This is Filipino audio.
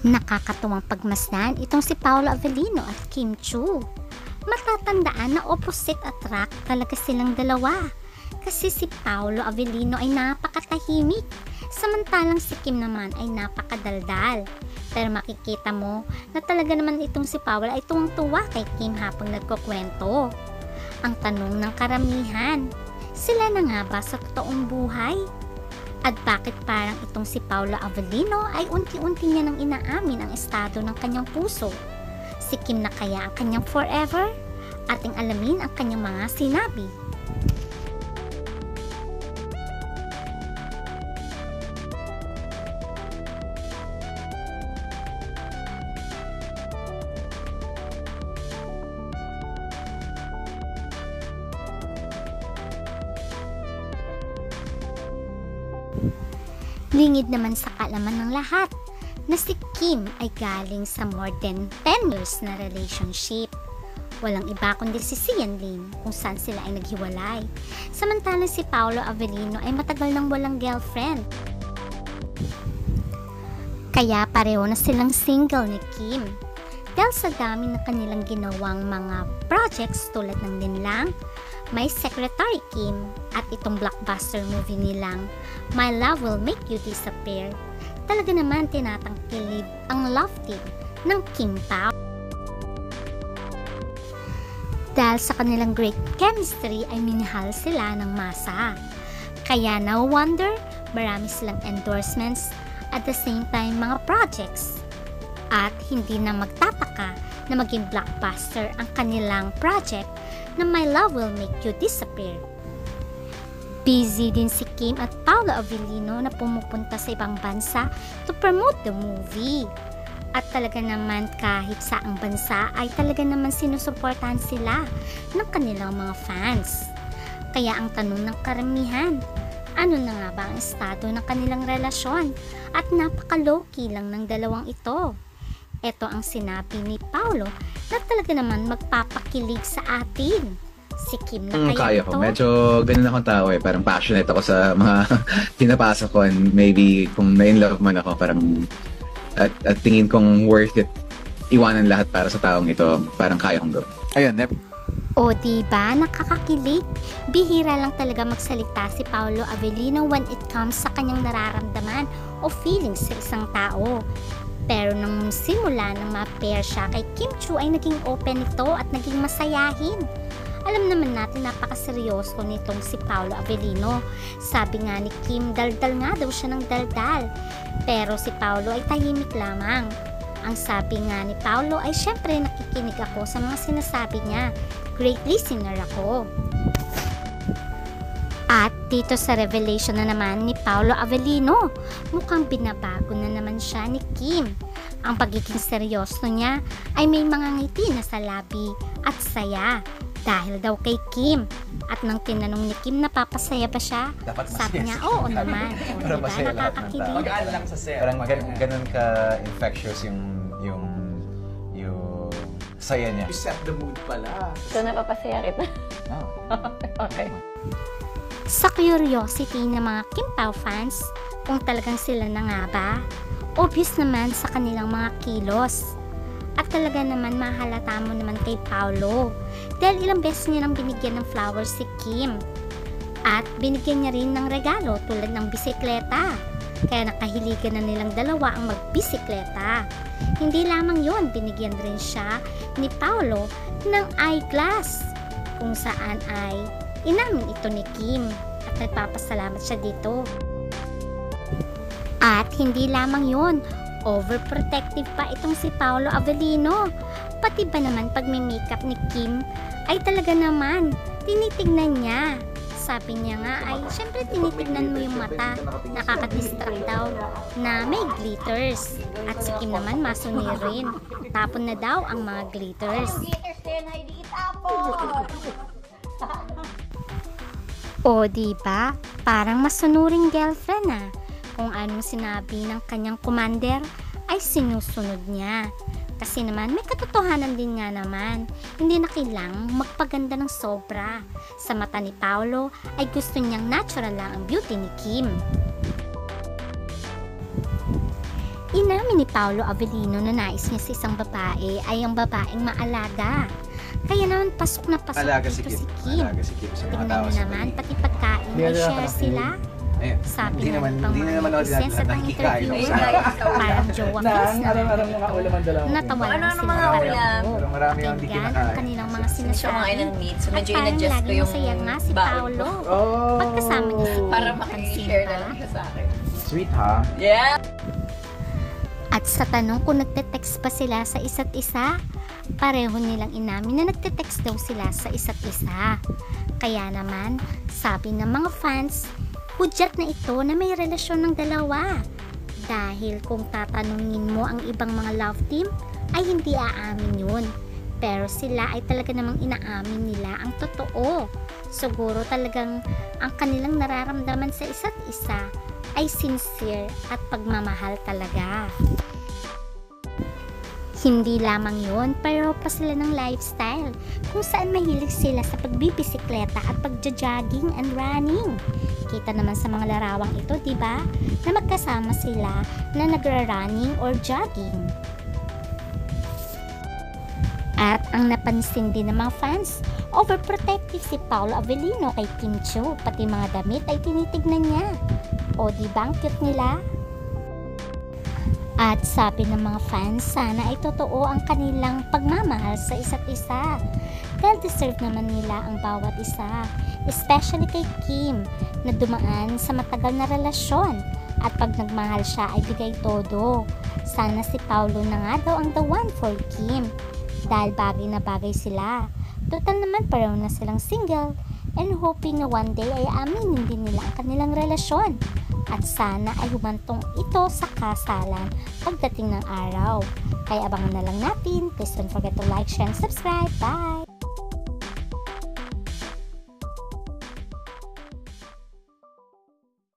Nakakatuwang pagmasdan itong si Paolo Avellino at Kim Chiu. Matatandaan na opposite attract talaga silang dalawa. Kasi si Paolo Avellino ay napakatahimik, samantalang si Kim naman ay napakadaldal. Pero makikita mo na talaga naman itong si Paolo ay tuwang-tuwa kay Kim habang nagkukwento. Ang tanong ng karamihan, sila na nga ba sa totoong buhay? At bakit parang itong si Paolo Avellino ay unti-unti niya nang inaamin ang estado ng kanyang puso? Si Kim na kaya ang kanyang forever? Ating alamin ang kanyang mga sinabi. Lingid naman sa kaalaman ng lahat na si Kim ay galing sa more than 10 years na relationship. Walang iba kundi si Sian Lim kung saan sila ay naghiwalay. Samantalang si Paolo Avellino ay matagal nang walang girlfriend. Kaya pareho na silang single ni Kim. Dahil sa dami ng kanilang ginawang mga projects tulad ng Linlang, My Secretary Kim at itong blockbuster movie nilang My Love Will Make You Disappear, talaga naman tinatangkilid ang love team ng Kim Pao. Dahil sa kanilang great chemistry ay minahal sila ng masa. Kaya no wonder marami silang endorsements at the same time mga projects. At hindi na magtataka na maging blockbuster ang kanilang project na My Love Will Make You Disappear. Busy din si Kim at Paolo Avellino na pumupunta sa ibang bansa to promote the movie. At talaga naman kahit saang bansa ay talaga naman sinusuportahan sila ng kanilang mga fans. Kaya ang tanong ng karamihan, ano na nga ba ang estado ng kanilang relasyon? At napaka-low-key lang ng dalawang ito. Ito ang sinabi ni Paolo na talaga naman magpapakilig sa atin. Si Kim na kaya ko. ito? Medyo ganun akong tao eh. Parang passionate ako sa mga pinapasok ko, and maybe kung na-in-love man ako, parang at tingin kong worth it iwanan lahat para sa taong ito. Parang kaya kong gawin. Ayun, never. O diba, nakakakilig? Bihira lang talaga magsalita si Paolo Avellino when it comes sa kanyang nararamdaman o feelings sa isang tao. Pero nung simula nang ma-pair siya kay Kim Chiu ay naging open ito at naging masayahin. Alam naman natin napakaseryoso nitong si Paolo Avellino. Sabi nga ni Kim, daldal nga daw siya ng daldal. Pero si Paolo ay tahimik lamang. Ang sabi nga ni Paolo ay syempre nakikinig ako sa mga sinasabi niya. Great listener ako. At dito sa revelation na naman ni Paolo Avellino, mukhang binabago na naman siya ni Kim. Ang pagiging seryoso niya ay may mga ngiti na sa labi at saya dahil daw kay Kim. At nang tinanong ni Kim, napapasaya ba siya? Sabi niya, oo naman. O, diba? Nakakakilig. Magaan lang sa set. Parang ganun ka-infectious yung saya niya. You set the mood pala. So, napapasaya kita. Oh. Okay. Sa curiosity ng mga Kim Pao fans, kung talagang sila na nga ba, obvious naman sa kanilang mga kilos. At talaga naman mahalata mo naman kay Paolo dahil ilang beses niya nang binigyan ng flowers si Kim. At binigyan niya rin ng regalo tulad ng bisikleta. Kaya nakahiligan na nilang dalawa ang magbisikleta. Hindi lamang yon, binigyan rin siya ni Paolo ng eyeglass kung saan ay inamin ito ni Kim at nagpapasalamat siya dito. At hindi lamang yon, overprotective pa itong si Paolo Avellino. Pati ba naman pag may makeup ni Kim ay talaga naman tinitignan niya. Sabi niya nga ay syempre tinitignan mo yung mata, nakakadistract daw na may glitters. At si Kim naman masunirin, tapon na daw ang mga glitters. O diba, parang masunuring girlfriend ah. Kung anong sinabi ng kanyang commander ay sinusunod niya. Kasi naman may katotohanan din nga naman, hindi na kailangang magpaganda ng sobra. Sa mata ni Paolo ay gusto niyang natural lang ang beauty ni Kim. Inamin ni Paolo Avellino na nais niya sa isang babae ay ang babaeng maalaga. Kaya naman pasok na pasok Alaga si dito Kim. si Kim. Alaga si Kim sa mga Tingnan tao mo sa naman, paligid. pati pagkain Hindi ay na share nakakapili. sila. Ayun. Sabi Hindi nga naman, pang hindi mga naman ako netizen sa nakikikain interview, ako sa parang jowa Nang, kiss na. alam mga ulam ang dalawa. Natawa lang Ano sila mga pareho. ulam? Pero marami ang hindi Tingnan ang kinakain. kanilang mga Hindi siya kumain sinasabi. ng meat. So At medyo parang in-adjust ko laging yung masaya nga si baon Paolo. ko. Oh! Pagkasama niya si Kim, Para pansin makishare na ba? lang siya sa akin. Sweet ha? Yeah! At sa tanong kung nagte-text pa sila sa isa't isa, pareho nilang inamin na nagte-text daw sila sa isa't isa. Kaya naman, sabi ng mga fans, hudyat na ito na may relasyon ng dalawa. Dahil kung tatanungin mo ang ibang mga love team, ay hindi aamin yun. Pero sila ay talaga namang inaamin nila ang totoo. Siguro talagang ang kanilang nararamdaman sa isa't isa ay sincere at pagmamahal talaga. Hindi lamang yun, pero pa sila ng lifestyle kung saan mahilig sila sa pagbibisikleta at pagja-jogging and running. Kita naman sa mga larawang ito, di ba? Na magkasama sila na nagra-running or jogging. At ang napansin din ng mga fans, overprotective si Paolo Avellino kay Kim Chiu, pati mga damit ay tinitignan niya. O di ba ang cute nila? At sabi ng mga fans, sana ay totoo ang kanilang pagmamahal sa isa't isa. Dahil deserve naman nila ang bawat isa, especially kay Kim na dumaan sa matagal na relasyon. At pag nagmahal siya ay bigay todo. Sana si Paolo na nga daw ang the one for Kim. Dahil bagay na bagay sila. Total naman pareho na silang single and hoping na one day ay aminin din nila ang kanilang relasyon. At sana ay humantong ito sa kasalan pagdating ng araw. Kaya abangan na lang natin. Please don't forget to like, share, and subscribe. Bye!